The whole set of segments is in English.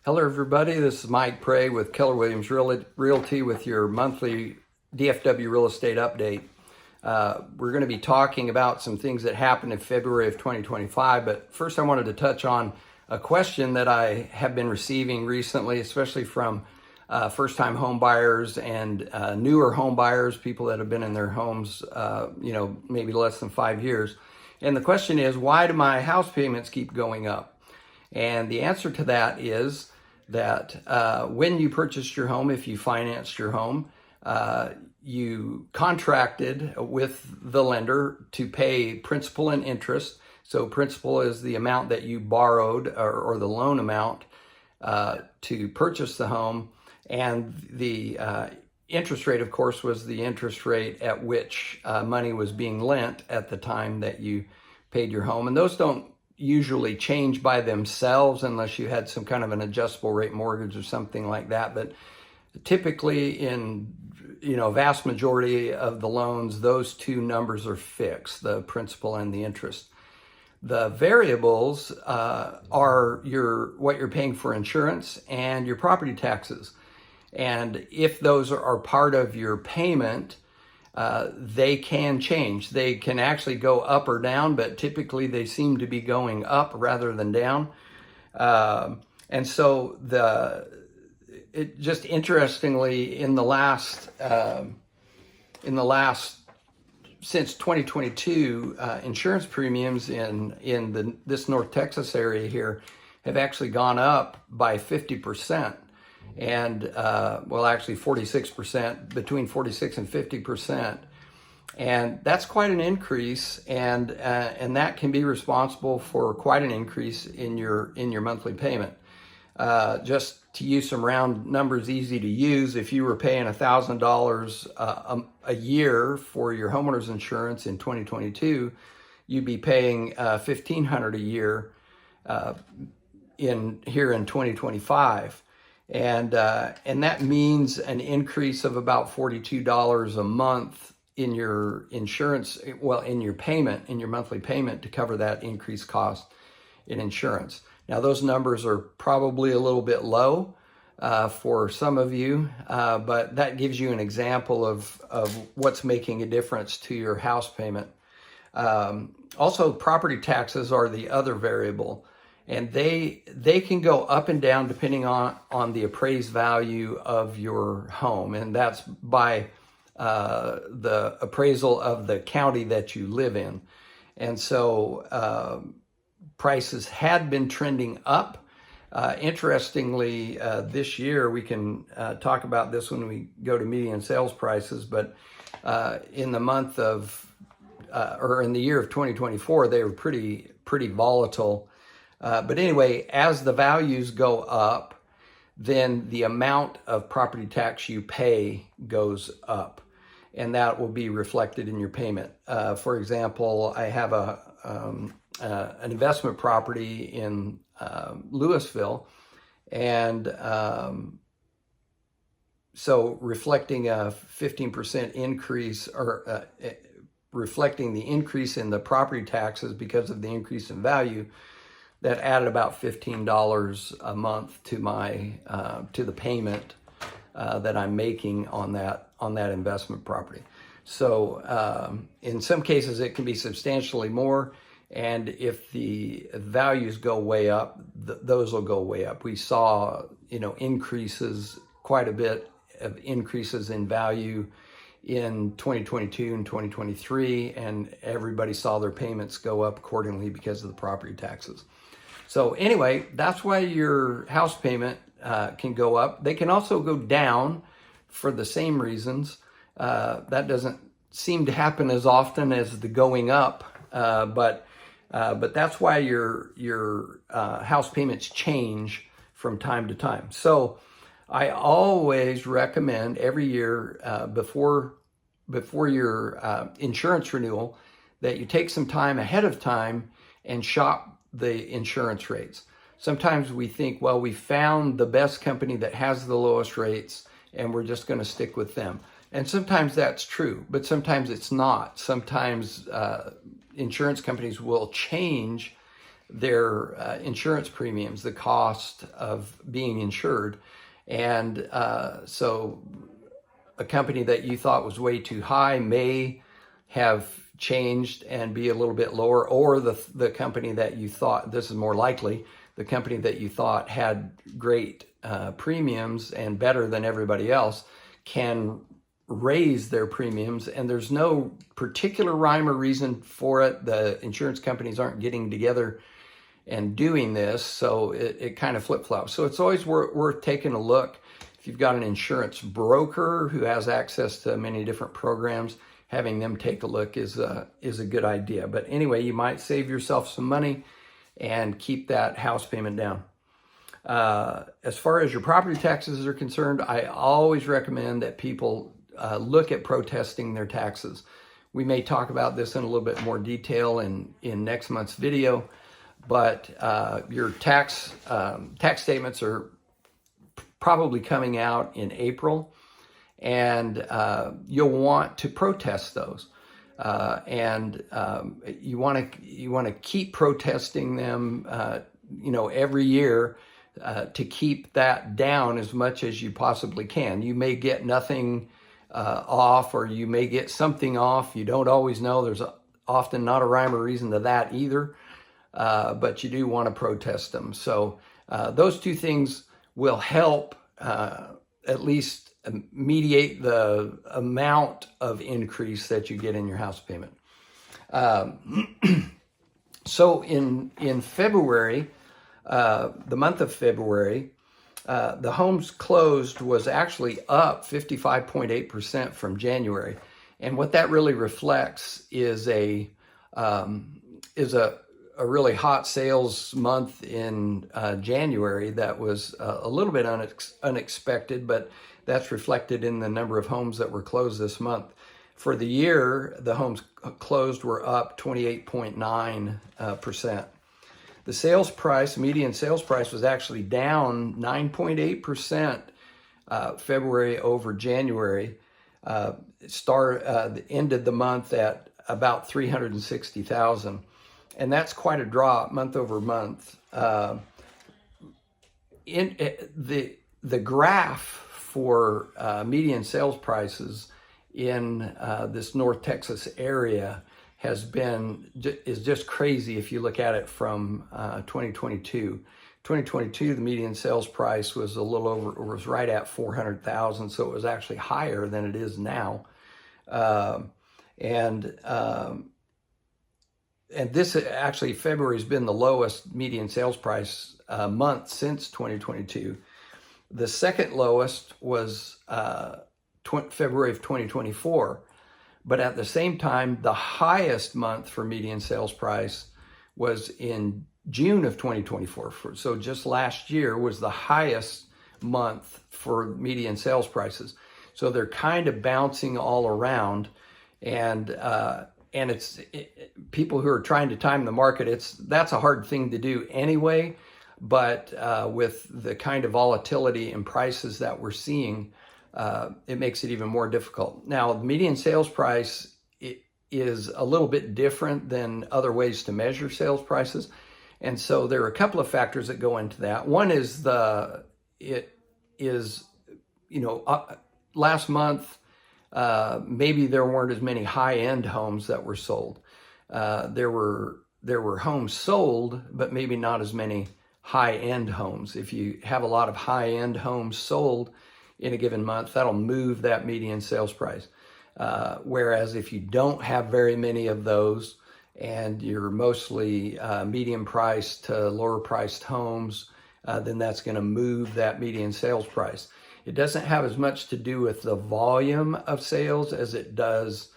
Hello, everybody. This is Mike Prey with Keller Williams Realty with your monthly DFW real estate update. We're going to be talking about some things that happened in February of 2025, but first I wanted to touch on a question that I have been receiving recently, especially from first-time home buyers and newer home buyers, people that have been in their homes, maybe less than 5 years. And the question is, why do my house payments keep going up? And the answer to that is that when you purchased your home, if you financed your home, you contracted with the lender to pay principal and interest. So principal is the amount that you borrowed or the loan amount to purchase the home. And the interest rate, of course, was the interest rate at which money was being lent at the time that you paid your home. And those don't usually change by themselves unless you had some kind of an adjustable rate mortgage or something like that. But typically in vast majority of the loans, those two numbers are fixed, the principal and the interest. The variables are what you're paying for insurance and your property taxes. And if those are part of your payment, they can change. They can actually go up or down, but typically they seem to be going up rather than down. And so just interestingly, in the last since 2022, insurance premiums in this North Texas area here have actually gone up by 50%. And actually 46%, between 46 and 50%. And that's quite an increase, and that can be responsible for quite an increase in your monthly payment. Just to use some round numbers, easy to use, if you were paying $1,000 a year for your homeowner's insurance in 2022, you'd be paying $1,500 a year in 2025. And that means an increase of about $42 a month in your insurance, in your monthly payment to cover that increased cost in insurance. Now, those numbers are probably a little bit low for some of you, but that gives you an example of what's making a difference to your house payment. Also, property taxes are the other variable. And they can go up and down depending on the appraised value of your home. And that's by the appraisal of the county that you live in. And so prices had been trending up. Interestingly, this year, we can talk about this when we go to median sales prices, but in the month of, or in the year of 2024, they were pretty volatile. But anyway, as the values go up, then the amount of property tax you pay goes up, and that will be reflected in your payment. For example, I have an investment property in Louisville, and so reflecting a 15% increase, or reflecting the increase in the property taxes because of the increase in value, that added about $15 a month to my to the payment that I'm making on that investment property. So in some cases it can be substantially more, and if the values go way up, those will go way up. We saw increases, quite a bit of increases in value in 2022 and 2023, and everybody saw their payments go up accordingly because of the property taxes. So anyway, that's why your house payment can go up. They can also go down for the same reasons. That doesn't seem to happen as often as the going up, but that's why your house payments change from time to time. So I always recommend every year before your insurance renewal that you take some time ahead of time and shop the insurance rates. Sometimes we think, well, we found the best company that has the lowest rates and we're just going to stick with them. And sometimes that's true, but sometimes it's not. Sometimes insurance companies will change their insurance premiums, the cost of being insured. And so a company that you thought was way too high may have changed and be a little bit lower, or the company that you thought, this is more likely, the company that you thought had great premiums and better than everybody else can raise their premiums, and there's no particular rhyme or reason for it. The insurance companies aren't getting together and doing this, so it kind of flip-flops. So it's always worth taking a look. If you've got an insurance broker who has access to many different programs, having them take a look is a good idea. But anyway, you might save yourself some money and keep that house payment down. As far as your property taxes are concerned, I always recommend that people look at protesting their taxes. We may talk about this in a little bit more detail in next month's video, but your tax statements are probably coming out in April, and you'll want to protest those. And you want to keep protesting them, every year to keep that down as much as you possibly can. You may get nothing off, or you may get something off. You don't always know. There's often not a rhyme or reason to that either, but you do want to protest them. So those two things will help at least mediate the amount of increase that you get in your house payment. So in February, the month of February, the homes closed was actually up 55.8% from January. And what that really reflects is a really hot sales month in January that was a little bit unexpected, but that's reflected in the number of homes that were closed this month. For the year, the homes closed were up 28.9%. The sales price, median sales price, was actually down 9.8% February over January. Ended the month at about $360,000. And that's quite a drop month over month. The graph for median sales prices in this North Texas area is just crazy if you look at it from 2022. 2022, the median sales price was was right at $400,000, so it was actually higher than it is now. And this actually, February has been the lowest median sales price month since 2022. The second lowest was February of 2024. But at the same time, the highest month for median sales price was in June of 2024. So just last year was the highest month for median sales prices. So they're kind of bouncing all around, and it's people who are trying to time the market. That's a hard thing to do anyway. But with the kind of volatility in prices that we're seeing, it makes it even more difficult. Now, the median sales price is a little bit different than other ways to measure sales prices. And so there are a couple of factors that go into that. One is last month, maybe there weren't as many high-end homes that were sold. There were homes sold, but maybe not as many high-end homes. If you have a lot of high-end homes sold in a given month, that'll move that median sales price. Whereas if you don't have very many of those, and you're mostly medium-priced to lower-priced homes, then that's going to move that median sales price. It doesn't have as much to do with the volume of sales as it does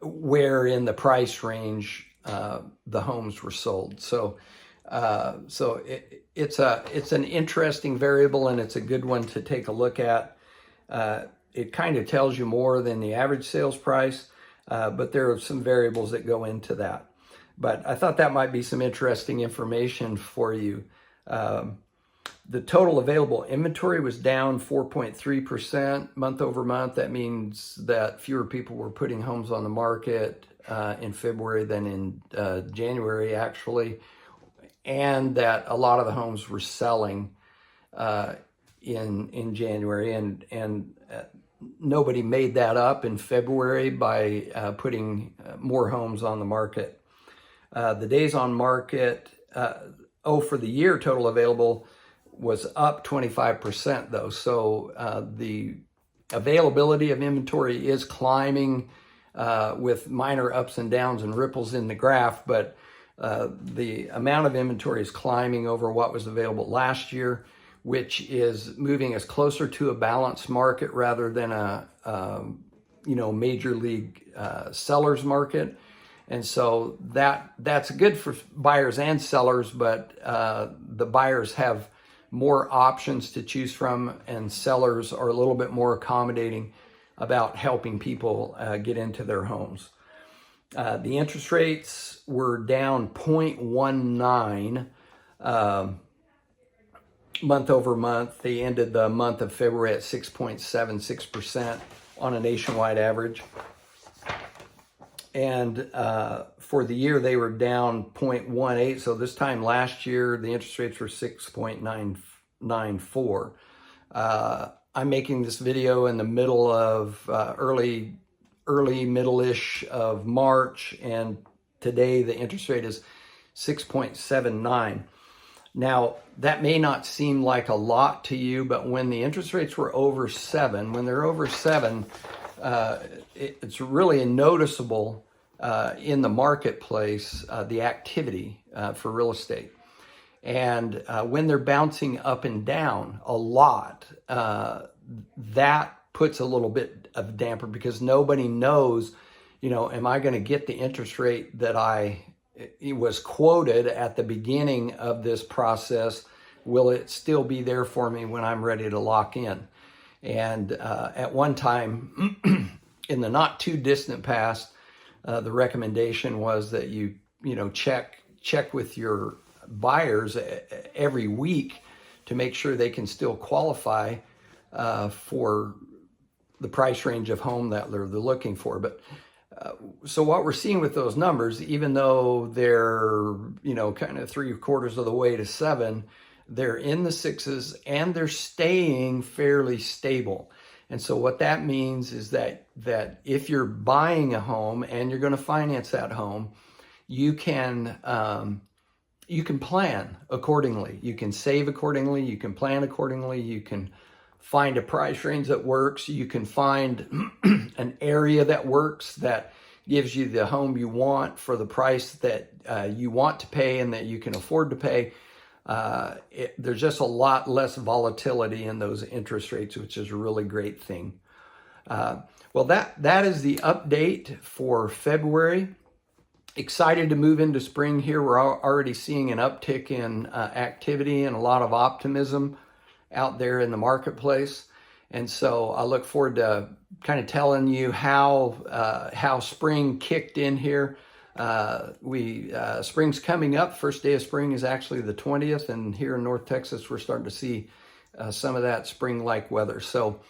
where in the price range the homes were sold. So it's an interesting variable, and it's a good one to take a look at. It kind of tells you more than the average sales price, but there are some variables that go into that. But I thought that might be some interesting information for you. The total available inventory was down 4.3% month over month. That means that fewer people were putting homes on the market in February than in January, actually, and that a lot of the homes were selling in January, and nobody made that up in February by putting more homes on the market. The days on market, for the year total available was up 25% though. So the availability of inventory is climbing with minor ups and downs and ripples in the graph, but the amount of inventory is climbing over what was available last year, which is moving us closer to a balanced market rather than a major league seller's market. And so that's good for buyers and sellers, but the buyers have more options to choose from, and sellers are a little bit more accommodating about helping people get into their homes. The interest rates were down 0.19 month over month. They ended the month of February at 6.76% on a nationwide average. And for the year, they were down 0.18. So this time last year, the interest rates were 6.994. I'm making this video in the middle of early middle-ish of March, and today the interest rate is 6.79. Now, that may not seem like a lot to you, but when the interest rates were over 7, when they're over 7, it's really noticeable in the marketplace, the activity for real estate. And when they're bouncing up and down a lot, that puts a little bit of damper, because nobody knows, am I going to get the interest rate that it was quoted at the beginning of this process? Will it still be there for me when I'm ready to lock in? And at one time, in the not too distant past, the recommendation was that you check with your buyers every week to make sure they can still qualify for the price range of home that they're looking for. But so what we're seeing with those numbers, even though they're kind of 3/4 of the way to 7, they're in the 6s and they're staying fairly stable. And so what that means is that if you're buying a home and you're going to finance that home, you can plan accordingly. You can save accordingly. You can plan accordingly. You can find a price range that works. You can find an area that works, that gives you the home you want for the price that you want to pay and that you can afford to pay. There's just a lot less volatility in those interest rates, which is a really great thing. Well, that is the update for February. Excited to move into spring here. We're already seeing an uptick in activity and a lot of optimism out there in the marketplace. And so I look forward to kind of telling you how spring kicked in here. Spring's coming up. First day of spring is actually the 20th, and here in North Texas, we're starting to see some of that spring-like weather. So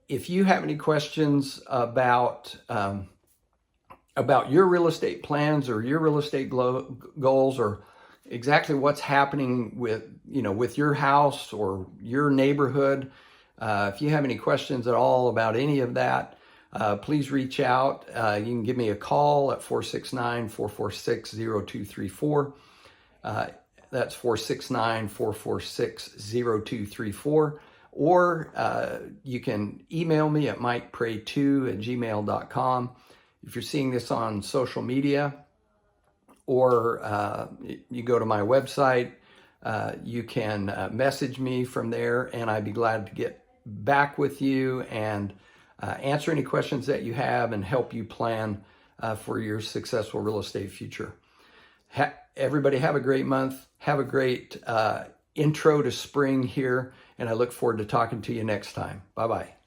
if you have any questions about your real estate plans or your real estate goals, or exactly what's happening with your house or your neighborhood, if you have any questions at all about any of that, please reach out. You can give me a call at 469-446-0234. That's 469-446-0234. Or you can email me at mikepray2@gmail.com. If you're seeing this on social media, or you go to my website, you can message me from there, and I'd be glad to get back with you and answer any questions that you have and help you plan for your successful real estate future. Everybody have a great month. Have a great intro to spring here, and I look forward to talking to you next time. Bye-bye.